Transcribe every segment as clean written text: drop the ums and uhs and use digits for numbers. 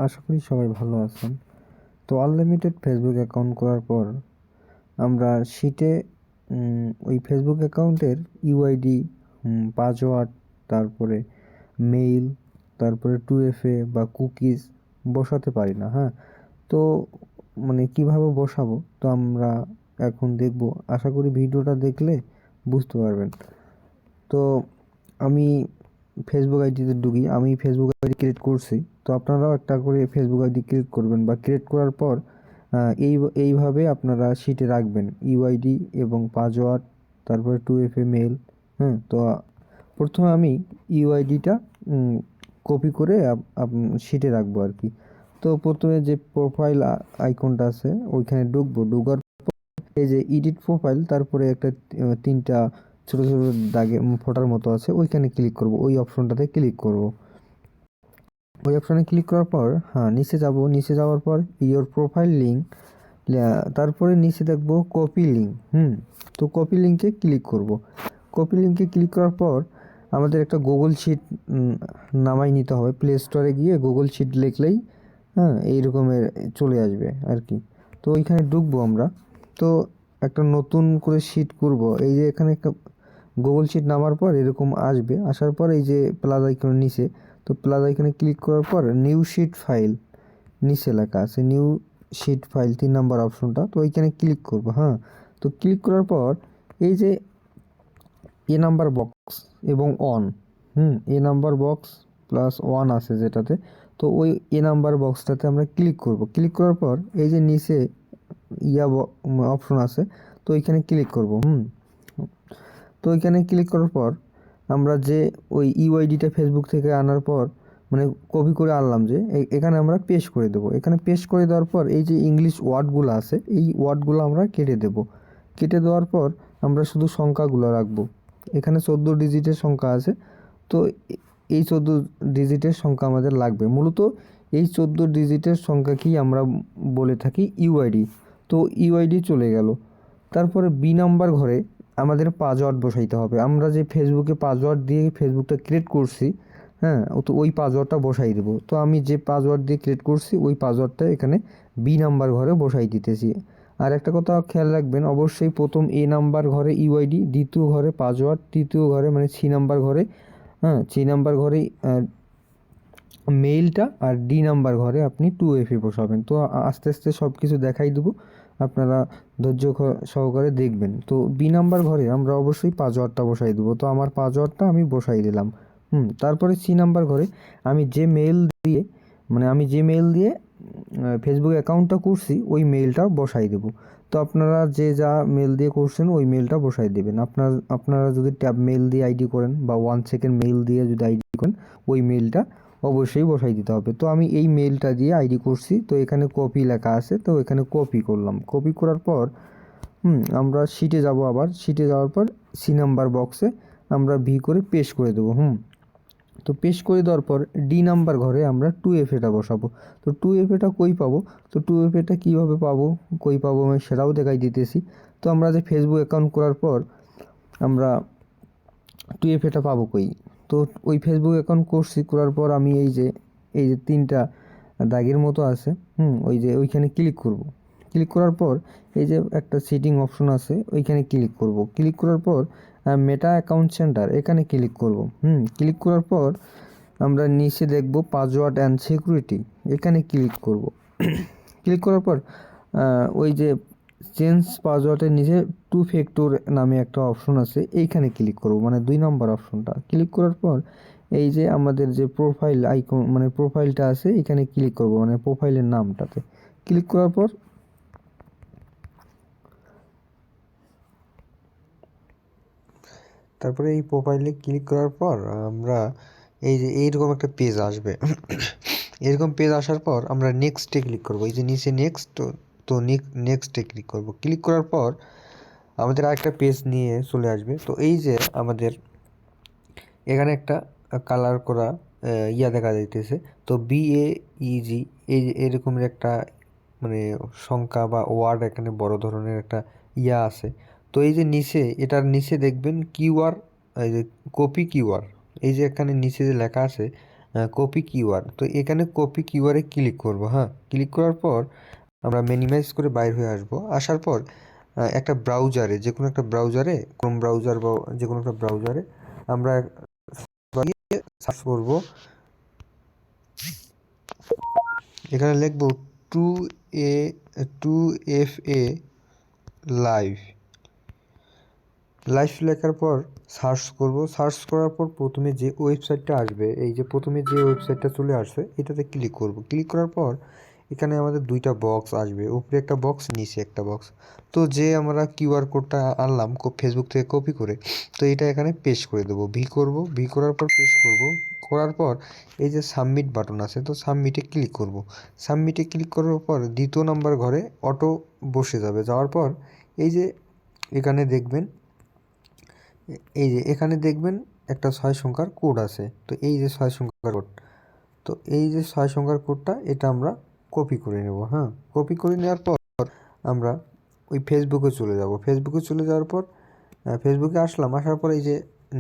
আশা করি সবাই ভালো আছেন। তো আনলিমিটেড ফেসবুক অ্যাকাউন্ট করার পর আমরা শিটে ওই ফেসবুক অ্যাকাউন্টের ইউআইডি, পাসওয়ার্ড, তারপরে মেইল, তারপরে 2FA বা কুকিজ বসাতে পারি না। হ্যাঁ, তো মানে কিভাবে বসাবো তো আমরা এখন দেখব। আশা করি ভিডিওটা দেখলে বুঝতে পারবেন। তো আমি ফেসবুক আইডিতে ঢুকি। আমি ফেসবুক আইডি ক্রিয়েট করছি, তো আপনারাও একটা করে ফেসবুক আইডি ক্রিয়েট করবেন বা ক্রিয়েট করার পর এইভাবে আপনারা শিটে রাখবেন ইউআইডি এবং পাসওয়ার্ড, তারপরে 2FA মেল। হ্যাঁ, তো প্রথমে আমি ইউআইডিটা কপি করে শিটে রাখবো আর কি। তো প্রথমে যে প্রোফাইল আইকনটা আছে ওইখানে ঢুকবো। ঢুকার এই যে এডিট প্রোফাইল, তারপরে একটা তিনটা ছোট ছোট দাগে ফোটার মতো আছে, ওইখানে ক্লিক করব। ওই অপশনটাতে ক্লিক করব। ওই অপশনে ক্লিক করার পর নিচে যাব। নিচে যাওয়ার পর ইওর প্রোফাইল লিঙ্ক, তারপরে নিচে দেখব কপি লিঙ্ক। তো কপি লিঙ্কে ক্লিক করব। কপি লিঙ্কে ক্লিক করার পর আমাদের একটা গুগল শিট নামাই নিতে হবে। প্লে স্টোরে গিয়ে গুগল শিট লিখলেই এই রকমের চলে আসবে আর কি। তো ওইখানে ঢুকবো আমরা। তো একটা নতুন করে শিট করব। এই যে এখানে একটা গুগল শিট নামার পর এরকম আসবে। আসার পর এই যে প্লাস আইকনের নিচে, তো প্লাস আইকনে ক্লিক করার পর নিউ শিট ফাইল নিচে লেখা আছে নিউ শিট ফাইল 3 নাম্বার অপশনটা, তো ওইখানে ক্লিক করব। তো ক্লিক করার পর এই যে এ নাম্বার বক্স এবং on, A number box plus one আছে যেটাতে, তো ওই এ নাম্বার বক্সটাতে আমরা ক্লিক করব। ক্লিক করার পর এই যে নিচে অপশন আছে, তো ওইখানে ক্লিক করব। তো ওইখানে ক্লিক করার পর আমরা যে ওই ইউআইডিটা ফেসবুক থেকে আনার পর মানে কপি করে আনলাম, যে এখানে আমরা পেস্ট করে দেবো। এখানে পেস্ট করে দেওয়ার পর এই যে ইংলিশ ওয়ার্ডগুলো আছে এই ওয়ার্ডগুলো আমরা কেটে দেব। কেটে দেওয়ার পর আমরা শুধু সংখ্যাগুলো রাখবো। এখানে 14 ডিজিটের সংখ্যা আছে, তো এই 14 ডিজিটের সংখ্যা আমাদের লাগবে। মূলত এই 14 ডিজিটের সংখ্যাকেই আমরা বলে থাকি ইউআইডি। তো ইউআইডি চলে গেল। তারপরে বি নাম্বার ঘরে আমাদের পাসওয়ার্ড বসাইতে হবে। আমরা যে ফেসবুকে পাসওয়ার্ড দিয়ে ফেসবুকটা ক্রিয়েট করছি, তো ওই পাসওয়ার্ডটা বসাই দেবো। তো আমি যে পাসওয়ার্ড দিয়ে ক্রিয়েট করছি ওই পাসওয়ার্ডটা এখানে বি নাম্বার ঘরে বসাই দিতেছি। আর একটা কথা খেয়াল রাখবেন, অবশ্যই প্রথম এ নাম্বার ঘরে ইউআইডি, দ্বিতীয় ঘরে পাসওয়ার্ড, তৃতীয় ঘরে মানে সি নাম্বার ঘরে সি নাম্বার ঘরেই মেইলটা, আর ডি নাম্বার ঘরে আপনি 2FA বসাবেন। তো আস্তে আস্তে সব কিছু দেখাই দেবো, আপনারা ধৈর্য সহকারে দেখবেন। তো বি নাম্বার ঘরে আমরা অবশ্যই পাসওয়ার্ডটা বসাই দেবো। তো আমার পাসওয়ার্ডটা আমি বসাই দিলাম। তারপরে সি নাম্বার ঘরে আমি যে মেইল দিয়ে ফেসবুক অ্যাকাউন্টটা করছি ওই মেইলটা বসাই দেবো। তো আপনারা যে যা মেল দিয়ে করছেন ওই মেলটা বসাই দেবেন। আপনারা যদি ট্যাব মেল দিয়ে আইডি করেন বা 1 সেকেন্ড মেল দিয়ে যদি আইডি করেন ওই মেলটা অবশ্যই বসাই দিতে হবে। তো আমি এই মেলটা দিয়ে আইডি করছি, তো এখানে কপি লেখা আছে, তো এখানে কপি করলাম। কপি করার পর আমরা শিটে যাব। আবার শিটে যাওয়ার পর সি নাম্বার বক্সে আমরা ভি করে পেস্ট করে দেবো। তো পেস্ট করে দেওয়ার পর ডি নাম্বার ঘরে আমরা 2FAটা বসাবো। তো 2FAটা কই পাবো, তো 2FAটা কীভাবে পাবো, কই পাবো আমি সেটাও দেখাই দিতেছি। তো আমরা যে ফেসবুক অ্যাকাউন্ট করার পর আমরা 2FAটা পাবো কই, তো ওই ফেসবুক অ্যাকাউন্ট করছি, করার পর আমি এই যে 3টা দাগের মতো আছে, ওই যে ওইখানে ক্লিক করব। ক্লিক করার পর এই যে একটা সেটিং অপশন আছে ওইখানে ক্লিক করব। ক্লিক করার পর মেটা অ্যাকাউন্ট সেন্টার এখানে ক্লিক করব। ক্লিক করার পর আমরা নিচে দেখব পাসওয়ার্ড অ্যান্ড সিকিউরিটি, এখানে ক্লিক করব। ক্লিক করার পর ওই যে চেঞ্জ পাসওয়ার্ডের নিচে 2 ফ্যাক্টর নামে একটা অপশন আছে, এইখানে ক্লিক করব, মানে 2 নম্বর অপশনটা। ক্লিক করার পর এই যে আমাদের যে প্রোফাইল আইকন মানে প্রোফাইলটা আছে এখানে ক্লিক করব, মানে প্রোফাইলের নামটাতে ক্লিক করার পর তারপরে এই প্রোফাইলে ক্লিক করার পর আমরা এই যে এইরকম একটা পেজ আসবে। এরকম পেজ আসার পর আমরা নেক্সটে ক্লিক করব। এই যে নিচে নেক্সট, তো নেক্সটে ক্লিক করব। ক্লিক করার পর আমাদের আরেকটা পেজ নিয়ে চলে আসবে। তো এই যে আমাদের এখানে একটা কালার করা দেখা যাইতেছে, তো BAEG এই এরকমের একটা মানে সংখ্যা বা ওয়ার্ড এখানে বড় ধরনের একটা আছে। তো এই যে নিচে এটার নিচে দেখবেন কিউআর, এই যে কপি কিউআর, এই যে এখানে নিচে যে লেখা আছে কপি কিউআর। তো এখানে কপি কিউআরে ক্লিক করব। হ্যাঁ, ক্লিক করার পর আমরা মিনিমাইজ করে বাইর হয়ে আসবো। আসার পর একটা ব্রাউজারে, যে কোনো একটা ব্রাউজারে, ক্রোম ব্রাউজার বা যে কোনো একটা ব্রাউজারে আমরা সার্চ করব। এখানে লিখব টু এ 2FA লাইভ। লাইভ লেখার পর সার্চ করব। সার্চ করার পর প্রথমে যে ওয়েবসাইটটা আসবে, এই যে প্রথমে যে ওয়েবসাইটটা চলে আসছে এটাতে ক্লিক করব। ক্লিক করার পর এখানে আমাদের দুইটা বক্স আসবে, উপরে একটা বক্স, নিচে একটা বক্স। তো যে আমরা কিউআর কোডটা আনলাম ফেসবুক থেকে কপি করে, তো এটা এখানে পেস্ট করে দেবো। ভি করার পর পেস্ট করব। করার পর এই যে সাবমিট বাটন আছে, তো সাবমিটে ক্লিক করব। সাবমিটে ক্লিক করার পর দ্বিতীয় নাম্বার ঘরে অটো বসে যাবে। যাওয়ার পর এই যে এখানে দেখবেন, এখানে দেখবেন একটা 6 সংখ্যার কোড আছে। তো এই যে 6 সংখ্যার কোড, তো এই যে 6 সংখ্যার কোডটা এটা আমরা কপি করে নেব। হ্যাঁ, কপি করে নেওয়ার পর আমরা ওই ফেসবুকে চলে যাব। ফেসবুকে চলে যাওয়ার পর ফেসবুকে আসলাম। আসার পর এই যে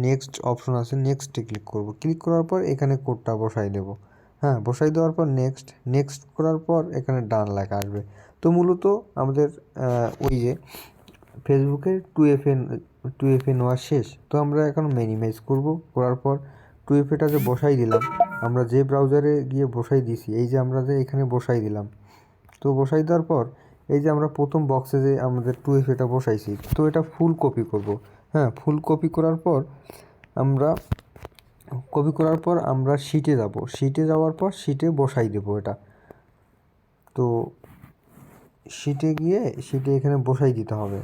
নেক্সট অপশন আছে, নেক্সটে ক্লিক করব। ক্লিক করার পর এখানে কোডটা বসাই দেব। হ্যাঁ, বসাই দেওয়ার পর নেক্সট করার পর এখানে ডান লেখা আসবে। তো মূলত আমাদের ওই যে ফেসবুকের 2FA নেওয়া শেষ। তো আমরা এখন মিনিমাইজ করব। করার পর 2FAটা যে বসাই দিলাম, আমরা যে ব্রাউজারে গিয়ে বসাই দিছি, এই যে আমরা যে এখানে বসাই দিলাম। তো বসাই দেওয়ার পর এই যে আমরা প্রথম বক্সে যে আমাদের 2FAটা বসাইছি, তো এটা ফুল কপি করব। হ্যাঁ, ফুল কপি করার পর আমরা শিটে যাব। শিটে যাওয়ার পর শিটে বসাই দেব এটা। তো শিটে এখানে বসাই দিতে হবে।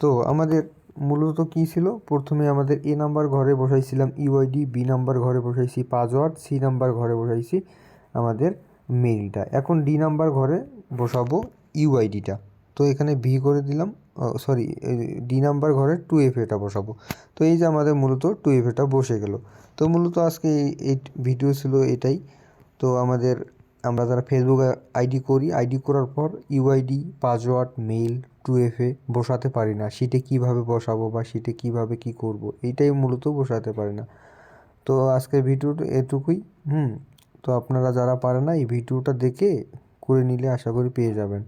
তো আমাদের মূলত কী ছিল, প্রথমে আমাদের এ নাম্বার ঘরে বসাইছিলাম ইউআইডি, বি নাম্বার ঘরে বসাইছি পাসওয়ার্ড, সি নাম্বার ঘরে বসাইছি আমাদের মেইলটা। এখন ডি নাম্বার ঘরে বসাবো ইউআইডিটা। তো এখানে ভি করে দিলাম, ডি নাম্বার ঘরে 2FAটা বসাবো। তো এই যে আমাদের মূলত 2FAটা বসে গেল। তো মূলত আজকে এই ভিডিও ছিল এটাই। তো আমরা যারা ফেসবুক আইডি করি, আইডি করার পর ইউআইডি, পাসওয়ার্ড, মেইল, 2FA বসাতে পারি না। শিটে কীভাবে বসাবো বা শিটে কীভাবে কী করব, এইটাই মূলত বসাতে পারি না। তো আজকের ভিডিওটা এটুকুই। তো আপনারা যারা পারেন না, এই ভিডিওটা দেখে করে নিলে আশা করি পেয়ে যাবেন।